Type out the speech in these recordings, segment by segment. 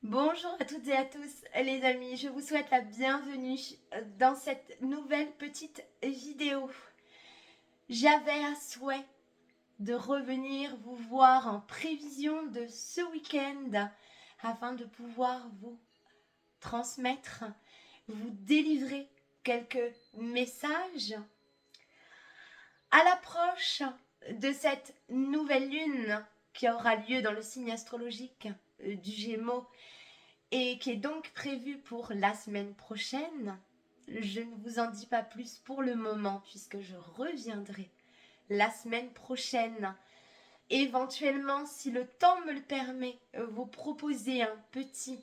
Bonjour à toutes et à tous les amis, je vous souhaite la bienvenue dans cette nouvelle petite vidéo. J'avais un souhait de revenir vous voir en prévision de ce week-end afin de pouvoir vous transmettre, vous délivrer quelques messages à l'approche de cette nouvelle lune qui aura lieu dans le signe astrologique du Gémeaux et qui est donc prévu pour la semaine prochaine. Je ne vous en dis pas plus pour le moment puisque je reviendrai la semaine prochaine. Éventuellement, si le temps me le permet, vous proposer un petit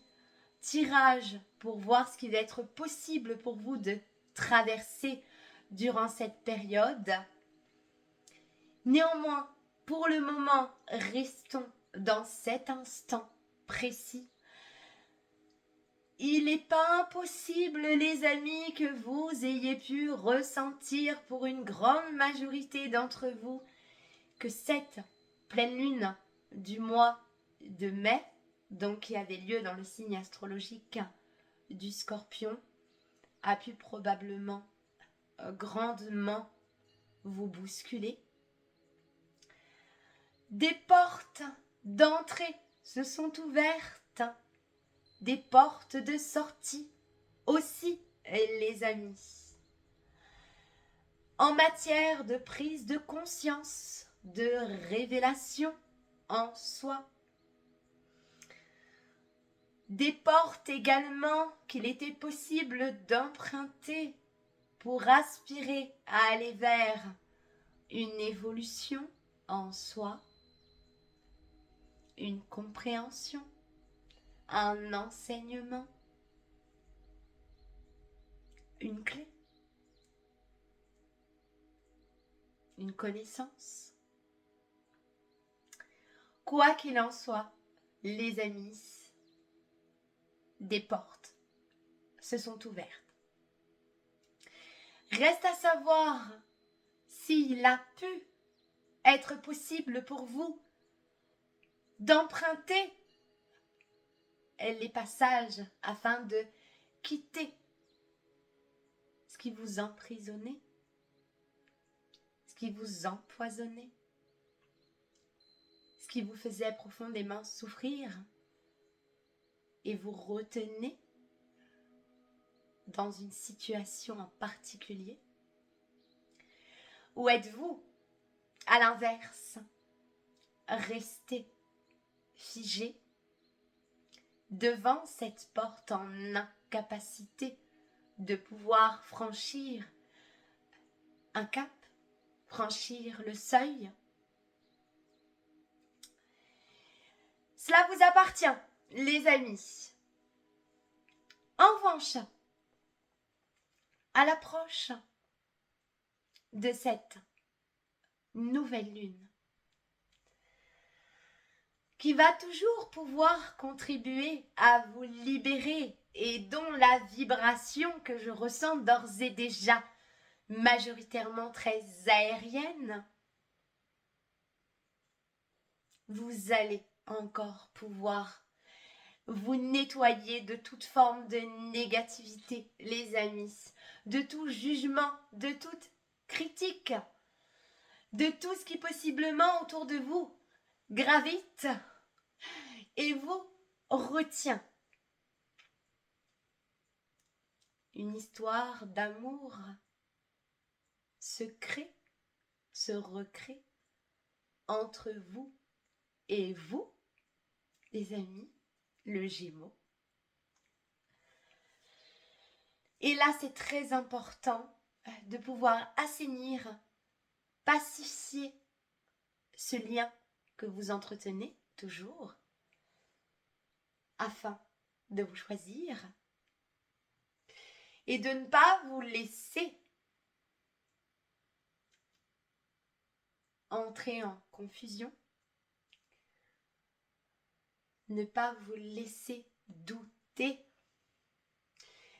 tirage pour voir ce qui va être possible pour vous de traverser durant cette période. Néanmoins, pour le moment, restons dans cet instant précis. Il n'est pas impossible, les amis, que vous ayez pu ressentir pour une grande majorité d'entre vous que cette pleine lune du mois de mai, donc qui avait lieu dans le signe astrologique du Scorpion, a pu probablement grandement vous bousculer. Des portes d'entrée se sont ouvertes, des portes de sortie aussi, les amis. En matière de prise de conscience, de révélation en soi. Des portes également qu'il était possible d'emprunter pour aspirer à aller vers une évolution en soi, une compréhension, un enseignement, une clé, une connaissance. Quoi qu'il en soit, les amis, des portes se sont ouvertes. Reste à savoir s'il a pu être possible pour vous d'emprunter les passages afin de quitter ce qui vous emprisonnait, ce qui vous empoisonnait, ce qui vous faisait profondément souffrir et vous retenait dans une situation en particulier? Ou êtes-vous, à l'inverse, resté figé devant cette porte en incapacité de pouvoir franchir un cap, franchir le seuil? Cela vous appartient, les amis. En revanche, à l'approche de cette nouvelle lune, qui va toujours pouvoir contribuer à vous libérer et dont la vibration que je ressens d'ores et déjà majoritairement très aérienne, vous allez encore pouvoir vous nettoyer de toute forme de négativité, les amis, de tout jugement, de toute critique, de tout ce qui possiblement autour de vous gravite et vous retient. Une histoire d'amour se crée, se recrée entre vous et vous, les amis, le Gémeaux. Et là, c'est très important de pouvoir assainir, pacifier ce lien que vous entretenez toujours afin de vous choisir et de ne pas vous laisser entrer en confusion, ne pas vous laisser douter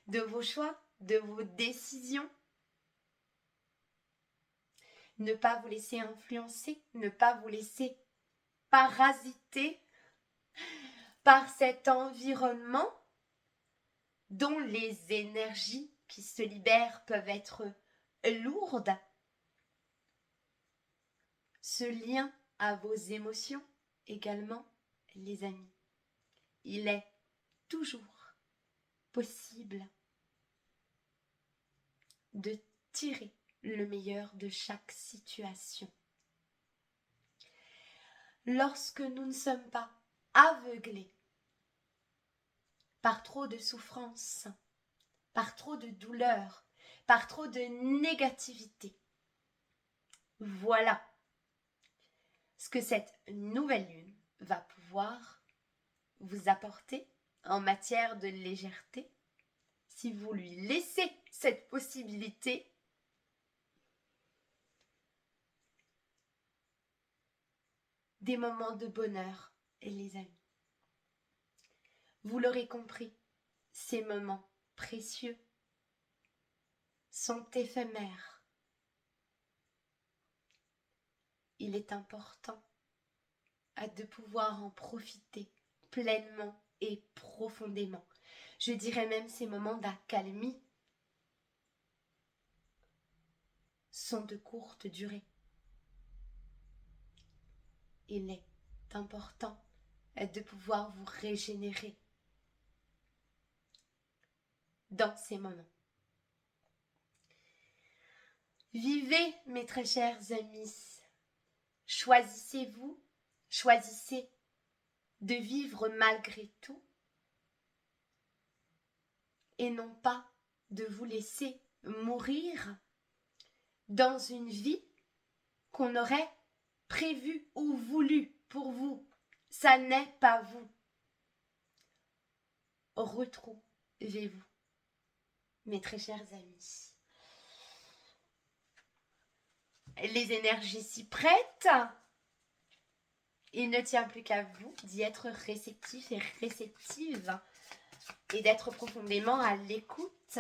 de vos choix, de vos décisions, ne pas vous laisser influencer, ne pas vous laisser parasiter par cet environnement dont les énergies qui se libèrent peuvent être lourdes. Ce lien à vos émotions également, les amis. Il est toujours possible de tirer le meilleur de chaque situation. Lorsque nous ne sommes pas aveuglés par trop de souffrance, par trop de douleur, par trop de négativité, voilà ce que cette nouvelle lune va pouvoir vous apporter en matière de légèreté si vous lui laissez cette possibilité. Des moments de bonheur, les amis. Vous l'aurez compris, ces moments précieux sont éphémères. Il est important de pouvoir en profiter pleinement et profondément. Je dirais même ces moments d'accalmie sont de courte durée. Il est important de pouvoir vous régénérer dans ces moments. Vivez, mes très chers amis. Choisissez-vous, choisissez de vivre malgré tout et non pas de vous laisser mourir dans une vie qu'on aurait prévue ou voulue pour vous. Ça n'est pas vous. Retrouvez-vous, mes très chers amis. Les énergies s'y prêtent. Il ne tient plus qu'à vous d'y être réceptif et réceptive et d'être profondément à l'écoute.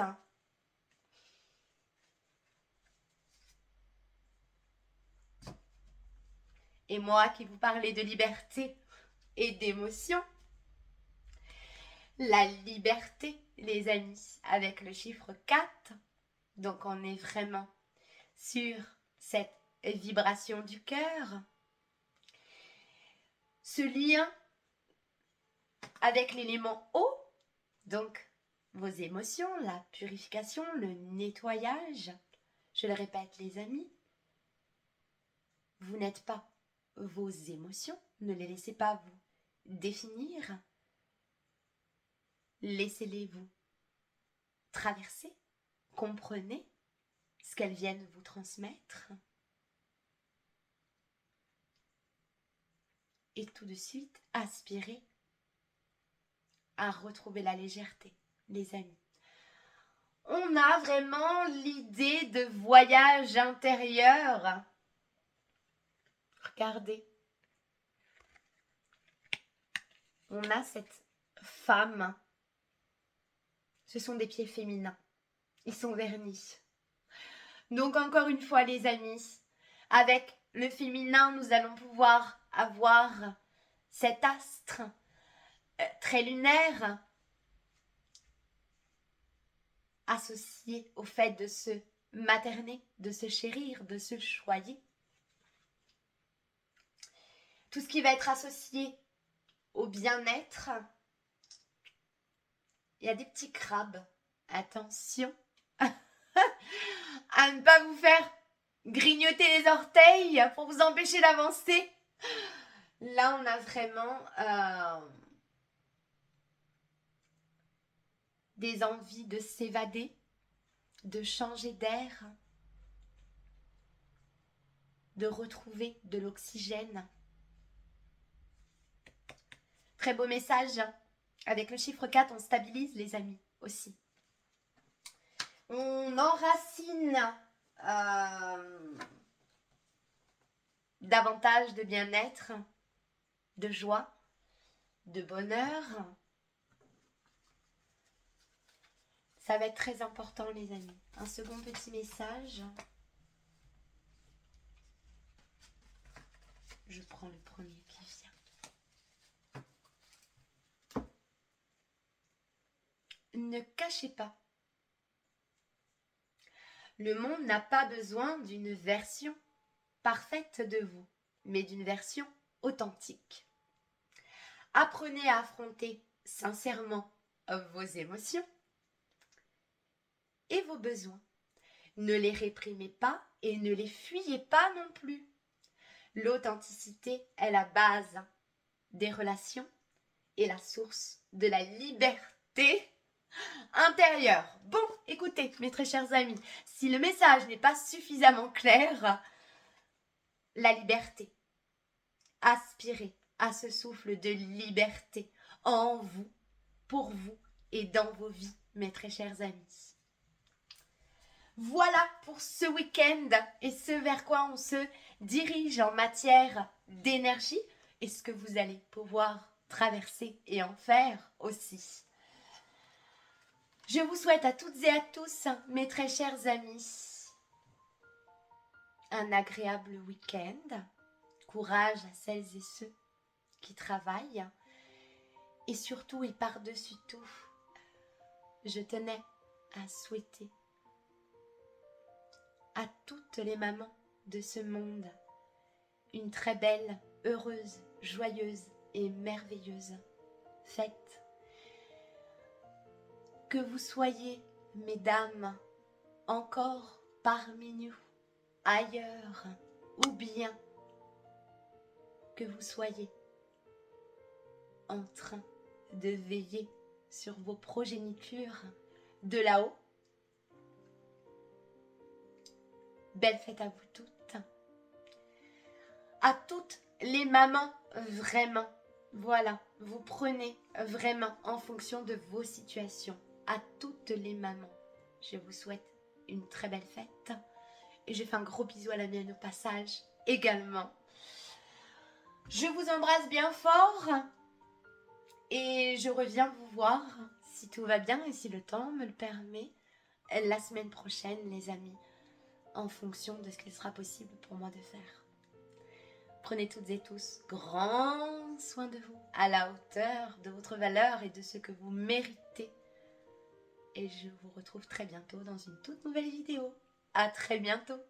Et moi qui vous parlais de liberté et d'émotion, la liberté, les amis, avec le chiffre 4, donc on est vraiment sur cette vibration du cœur, ce lien avec l'élément eau, donc vos émotions, la purification, le nettoyage. Je le répète, les amis, vous n'êtes pas vos émotions, ne les laissez pas vous définir, laissez-les vous traverser, comprenez ce qu'elles viennent vous transmettre. Et tout de suite, aspirez à retrouver la légèreté, les amis. On a vraiment l'idée de voyage intérieur. Regardez. On a cette femme. Ce sont des pieds féminins. Ils sont vernis. Donc encore une fois, les amis, avec le féminin, nous allons pouvoir avoir cet astre très lunaire associé au fait de se materner, de se chérir, de se choyer. Tout ce qui va être associé au bien-être. Il y a des petits crabes. Attention à ne pas vous faire grignoter les orteils pour vous empêcher d'avancer. Là, on a vraiment des envies de s'évader, de changer d'air, de retrouver de l'oxygène. Très beau message. Avec le chiffre 4, on stabilise, les amis, aussi. On enracine davantage de bien-être, de joie, de bonheur. Ça va être très important, les amis. Un second petit message. Je prends le premier qui vient. ne cachez pas. Le monde n'a pas besoin d'une version parfaite de vous, mais d'une version authentique. Apprenez à affronter sincèrement vos émotions et vos besoins. Ne les réprimez pas et ne les fuyez pas non plus. L'authenticité est la base des relations et la source de la liberté intérieure. Bon, écoutez, mes très chers amis, si le message n'est pas suffisamment clair, la liberté. Aspirez à ce souffle de liberté en vous, pour vous et dans vos vies, mes très chers amis. Voilà pour ce week-end et ce vers quoi on se dirige en matière d'énergie et ce que vous allez pouvoir traverser et en faire aussi. Je vous souhaite à toutes et à tous, mes très chers amis, un agréable week-end. Courage à celles et ceux qui travaillent. Et surtout et par-dessus tout, je tenais à souhaiter à toutes les mamans de ce monde une très belle, heureuse, joyeuse et merveilleuse fête. Que vous soyez, mesdames, encore parmi nous, ailleurs, ou bien que vous soyez en train de veiller sur vos progénitures de là-haut. Belle fête à vous toutes. À toutes les mamans, vraiment. Voilà, vous prenez vraiment en fonction de vos situations. À toutes les mamans, je vous souhaite une très belle fête. Et je fais un gros bisou à la mienne au passage également. Je vous embrasse bien fort. Et je reviens vous voir, si tout va bien et si le temps me le permet, la semaine prochaine, les amis, en fonction de ce qu'il sera possible pour moi de faire. Prenez toutes et tous grand soin de vous, à la hauteur de votre valeur et de ce que vous méritez. Et je vous retrouve très bientôt dans une toute nouvelle vidéo. À très bientôt!